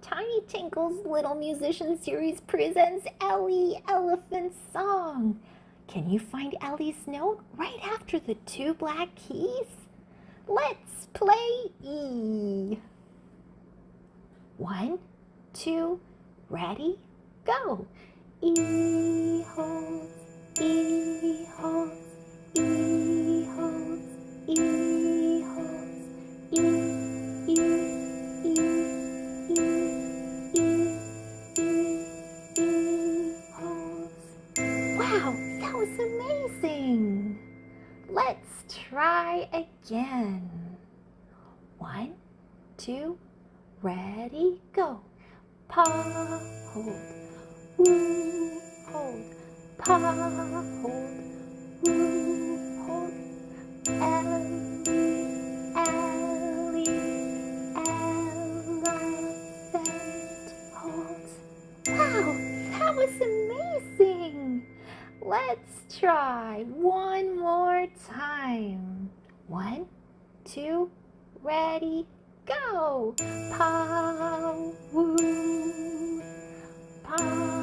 Tiny Tinkle's Little Musician Series presents Elly Elephant Song. Can you find Elly's note right after the two black keys? Let's play E. 1, 2, ready, go. E holds, E holds, E holds, E holds, E, E, E, E, E, E, E holds. Wow, that was amazing. Let's try again. 1, 2, ready, go. Pa, hold, woo, hold, pa, hold, woo, hold. Elly, Elly, elephant holds. Wow, that was amazing. Let's try one more time. 1, 2, ready, go. Pa, woo, pa.